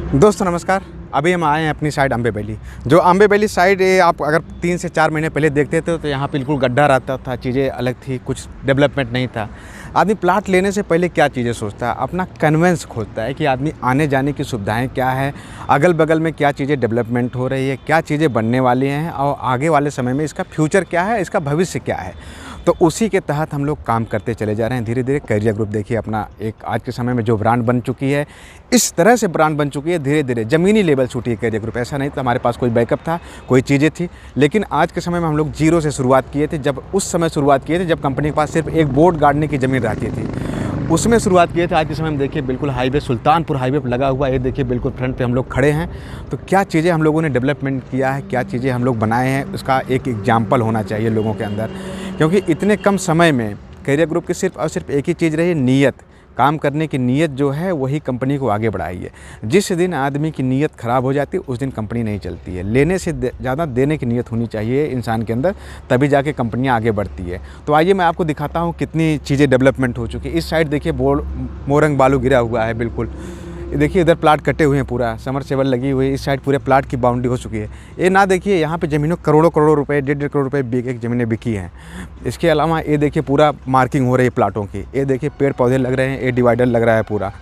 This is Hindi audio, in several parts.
दोस्तों नमस्कार। अभी हम आए हैं अपनी साइड अम्बे वैली। जो अम्बे वैली साइड ये आप अगर 3 से 4 महीने पहले देखते थे तो यहाँ बिल्कुल गड्ढा रहता था, चीज़ें अलग थी, कुछ डेवलपमेंट नहीं था। आदमी प्लाट लेने से पहले क्या चीज़ें सोचता है, अपना कन्वेंस खोजता है कि आदमी आने जाने की सुविधाएं क्या है, अगल बगल में क्या चीज़ें डेवलपमेंट हो रही है, क्या चीज़ें बनने वाली हैं और आगे वाले समय में इसका फ्यूचर क्या है, इसका भविष्य क्या है। तो उसी के तहत हम लोग काम करते चले जा रहे हैं धीरे धीरे। कैरियर ग्रुप देखिए अपना एक आज के समय में जो ब्रांड बन चुकी है, इस तरह से ब्रांड बन चुकी है धीरे धीरे ज़मीनी लेवल छूटी है कैरियर ग्रुप। ऐसा नहीं था हमारे पास कोई बैकअप था, कोई चीज़ें थी, लेकिन आज के समय में हम लोग जीरो से शुरुआत किए थे। जब उस समय शुरुआत किए थे जब कंपनी के पास सिर्फ एक बोर्ड गाड़ने की ज़मीन रहती थी, उसमें शुरुआत किए थे। आज के समय में देखिए बिल्कुल हाईवे, सुल्तानपुर हाईवे पर लगा हुआ है। ये देखिए बिल्कुल फ्रंट पे हम लोग खड़े हैं। तो क्या चीज़ें हम लोगों ने डेवलपमेंट किया है, क्या चीज़ें हम लोग बनाए हैं, उसका एक एग्जाम्पल होना चाहिए लोगों के अंदर। क्योंकि इतने कम समय में कैरियर ग्रुप की सिर्फ और सिर्फ एक ही चीज़ रही, नीयत। काम करने की नीयत जो है वही कंपनी को आगे बढ़ाई है। जिस दिन आदमी की नीयत ख़राब हो जाती है उस दिन कंपनी नहीं चलती है। लेने से ज़्यादा देने की नीयत होनी चाहिए इंसान के अंदर, तभी जाके कंपनियां आगे बढ़ती है। तो आइए मैं आपको दिखाता हूं कितनी चीज़ें डेवलपमेंट हो चुकी है। इस साइड देखिए मोरंग बालू गिरा हुआ है बिल्कुल। देखिए इधर प्लाट कटे हुए हैं, पूरा समरसेबल लगी हुई है। इस साइड पूरे प्लाट की बाउंड्री हो चुकी है। ये ना देखिए यहाँ पे ज़मीनों करोड़ों करोड़ों रुपए, 1.5 करोड़ रुपए एक ज़मीनें बिकी हैं। इसके अलावा ये देखिए पूरा मार्किंग हो रही है प्लाटों की। ये देखिए पेड़ पौधे लग रहे हैं, ये डिवाइडर लग रहा है पूरा,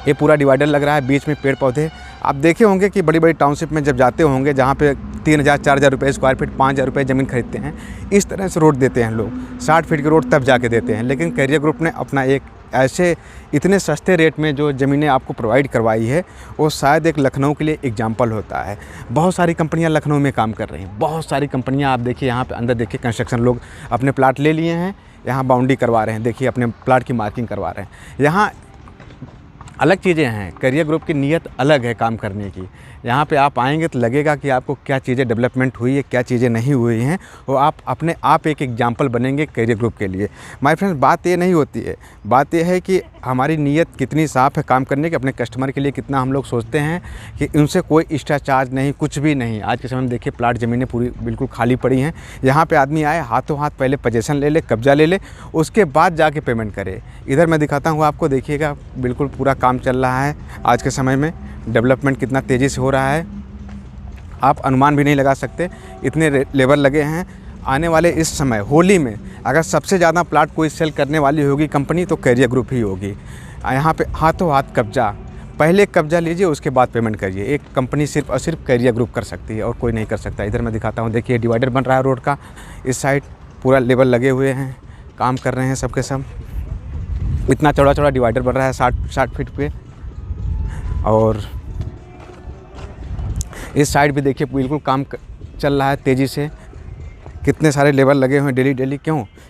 ये पूरा डिवाइडर लग रहा है, बीच में पेड़ पौधे। आप देखे होंगे कि बड़ी बड़ी टाउनशिप में जब जाते होंगे जहाँ पे 3,000 4,000 रुपये स्क्वायर फीट, 5,000 रुपये ज़मीन खरीदते हैं, इस तरह से रोड देते हैं लोग। 60 फीट की रोड तब जाके देते हैं। लेकिन कैरियर ग्रुप ने अपना एक ऐसे इतने सस्ते रेट में जो ज़मीनें आपको प्रोवाइड करवाई है, वो शायद एक लखनऊ के लिए एग्जाम्पल होता है। बहुत सारी कंपनियां लखनऊ में काम कर रही हैं, बहुत सारी कंपनियां। आप देखिए यहाँ पे अंदर देखिए कंस्ट्रक्शन लोग अपने प्लाट ले लिए हैं, यहाँ बाउंड्री करवा रहे हैं, देखिए अपने प्लाट की मार्किंग करवा रहे हैं। यहाँ अलग चीज़ें हैं, कैरियर ग्रुप की नीयत अलग है काम करने की। यहाँ पे आप आएंगे तो लगेगा कि आपको क्या चीज़ें डेवलपमेंट हुई है, क्या चीज़ें नहीं हुई हैं, वो आप अपने आप एक एग्जाम्पल बनेंगे कैरियर ग्रुप के लिए। माय फ्रेंड्स, बात ये नहीं होती है, बात ये है कि हमारी नीयत कितनी साफ़ है काम करने की, अपने कस्टमर के लिए कितना हम लोग सोचते हैं कि उनसे कोई एक्स्ट्रा चार्ज नहीं, कुछ भी नहीं। आज के समय में देखिए प्लाट ज़मीनें पूरी बिल्कुल खाली पड़ी हैं। यहाँ पर आदमी आए, हाथों हाथ पहले पोजेसन ले ले, कब्जा ले ले, उसके बाद जाके पेमेंट करे। इधर मैं दिखाता हूँ आपको, देखिएगा बिल्कुल पूरा काम चल रहा है। आज के समय में डेवलपमेंट कितना तेज़ी से हो रहा है आप अनुमान भी नहीं लगा सकते, इतने लेबर लगे हैं। आने वाले इस समय होली में अगर सबसे ज़्यादा प्लाट कोई सेल करने वाली होगी कंपनी तो कैरियर ग्रुप ही होगी। यहाँ पे हाथों हाथ कब्जा, पहले कब्जा लीजिए उसके बाद पेमेंट करिए। एक कंपनी सिर्फ और सिर्फ कैरियर ग्रुप कर सकती है और कोई नहीं कर सकता। इधर मैं दिखाता हूँ, देखिए डिवाइडर बन रहा है रोड का। इस साइड पूरा लेबर लगे हुए हैं, काम कर रहे हैं सबके सब। इतना चौड़ा चौड़ा डिवाइडर बन रहा है 60 फीट पे। और इस साइड भी देखिए बिल्कुल काम चल रहा है तेज़ी से। कितने सारे लेबर लगे हुए हैं डेली डेली।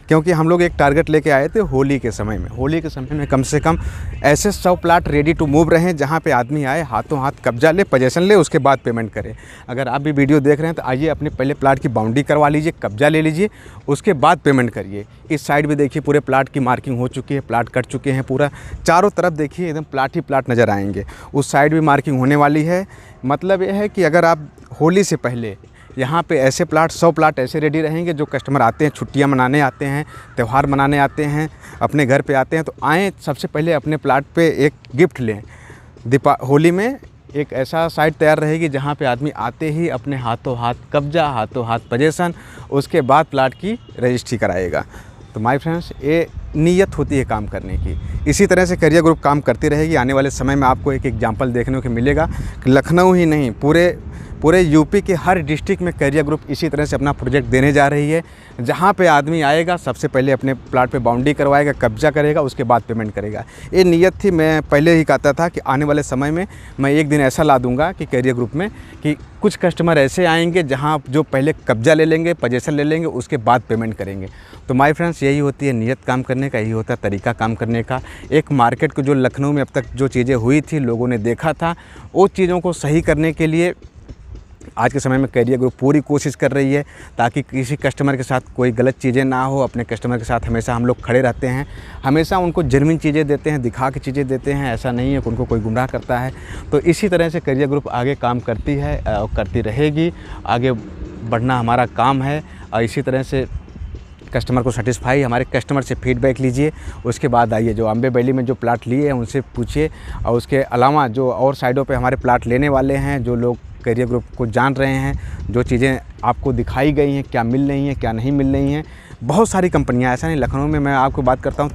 क्योंकि हम लोग एक टारगेट लेके आए थे होली के समय में। होली के समय में कम से कम ऐसे 100 प्लाट रेडी टू मूव रहें जहाँ पे आदमी आए, हाथों हाथ कब्जा ले, पोजेसन ले, उसके बाद पेमेंट करे। अगर आप भी वीडियो देख रहे हैं तो आइए अपने पहले प्लाट की बाउंड्री करवा लीजिए, कब्जा ले लीजिए, उसके बाद पेमेंट करिए। इस साइड भी देखिए पूरे प्लाट की मार्किंग हो चुकी है, प्लाट कट चुके हैं पूरा। चारों तरफ देखिए एकदम प्लाट ही प्लाट नज़र आएंगे। उस साइड भी मार्किंग होने वाली है। मतलब ये है कि अगर आप होली से पहले यहाँ पे ऐसे प्लाट 100 प्लाट ऐसे रेडी रहेंगे, जो कस्टमर आते हैं, छुट्टियाँ मनाने आते हैं, त्यौहार मनाने आते हैं, अपने घर पे आते हैं, तो आएँ सबसे पहले अपने प्लाट पे एक गिफ्ट लें। होली में एक ऐसा साइट तैयार रहेगी जहाँ पे आदमी आते ही अपने हाथों हाथ कब्जा, हाथों हाथ पोजेसन, उसके बाद प्लाट की रजिस्ट्री कराएगा। तो माय फ्रेंड्स, ये नीयत होती है काम करने की। इसी तरह से कैरियर ग्रुप काम करती रहेगी। आने वाले समय में आपको एक एग्जाम्पल देखने को मिलेगा कि लखनऊ ही नहीं, पूरे यूपी के हर डिस्ट्रिक्ट में कैरियर ग्रुप इसी तरह से अपना प्रोजेक्ट देने जा रही है। जहाँ पे आदमी आएगा सबसे पहले अपने प्लाट पे बाउंड्री करवाएगा, कब्जा करेगा, उसके बाद पेमेंट करेगा। ये नीयत थी। मैं पहले ही कहता था कि आने वाले समय में मैं एक दिन ऐसा ला दूंगा कि कैरियर ग्रुप में कि कुछ कस्टमर ऐसे आएंगे जहाँ जो पहले कब्जा ले लेंगे, पोजेसन ले लेंगे, उसके बाद पेमेंट करेंगे। तो माय फ्रेंड्स, यही होती है नीयत काम करने का, यही होता है तरीका काम करने का। एक मार्केट को जो लखनऊ में अब तक जो चीज़ें हुई थी, लोगों ने देखा था, वो चीज़ों को सही करने के लिए आज के समय में कैरियर ग्रुप पूरी कोशिश कर रही है ताकि किसी कस्टमर के साथ कोई गलत चीज़ें ना हो। अपने कस्टमर के साथ हमेशा हम लोग खड़े रहते हैं, हमेशा उनको जेन्युइन चीज़ें देते हैं, दिखा के चीज़ें देते हैं। ऐसा नहीं है कि उनको कोई गुमराह करता है। तो इसी तरह से कैरियर ग्रुप आगे काम करती है और करती रहेगी। आगे बढ़ना हमारा काम है और इसी तरह से कस्टमर को सेटिस्फाई, हमारे कस्टमर से फीडबैक लीजिए, उसके बाद आइए। जो अम्बे वैली में जो प्लाट लिए हैं उनसे पूछिए, और उसके अलावा जो और साइडों पे हमारे प्लाट लेने वाले हैं, जो लोग कैरियर ग्रुप को जान रहे हैं, जो चीज़ें आपको दिखाई गई हैं, क्या मिल रही हैं क्या नहीं मिल रही हैं, बहुत सारी कंपनियाँ, ऐसा नहीं, लखनऊ में मैं आपको बात करता हूँ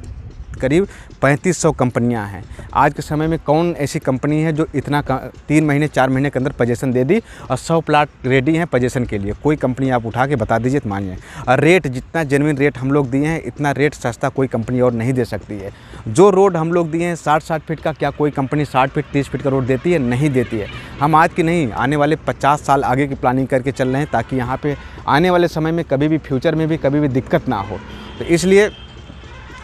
करीब 3500 कंपनियां हैं। आज के समय में कौन ऐसी कंपनी है जो इतना 3 महीने 4 महीने के अंदर पोजीशन दे दी और 100 प्लाट रेडी हैं पोजीशन के लिए? कोई कंपनी आप उठा के बता दीजिए तो मानिए। और रेट जितना जेन्युइन रेट हम लोग दिए हैं, इतना रेट सस्ता कोई कंपनी और नहीं दे सकती है। जो रोड हम लोग दिए हैं 60-60 फीट का, क्या कोई कंपनी 60 फीट 30 फीट का रोड देती है? नहीं देती है। हम आज की नहीं, आने वाले 50 साल आगे की प्लानिंग करके चल रहे हैं, ताकि यहाँ पर आने वाले समय में कभी भी, फ्यूचर में भी कभी भी दिक्कत ना हो। तो इसलिए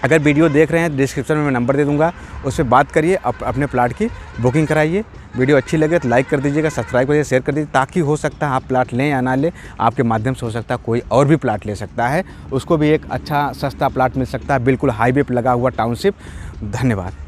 अगर वीडियो देख रहे हैं, डिस्क्रिप्शन में मैं नंबर दे दूंगा, उससे बात करिए, अपने प्लाट की बुकिंग कराइए। वीडियो अच्छी लगे तो लाइक कर दीजिएगा, सब्सक्राइब करिए, शेयर कर दीजिए, ताकि हो सकता है आप प्लाट लें या ना लें, आपके माध्यम से हो सकता है कोई और भी प्लाट ले सकता है, उसको भी एक अच्छा सस्ता प्लाट मिल सकता है, बिल्कुल हाईवे पर लगा हुआ टाउनशिप। धन्यवाद।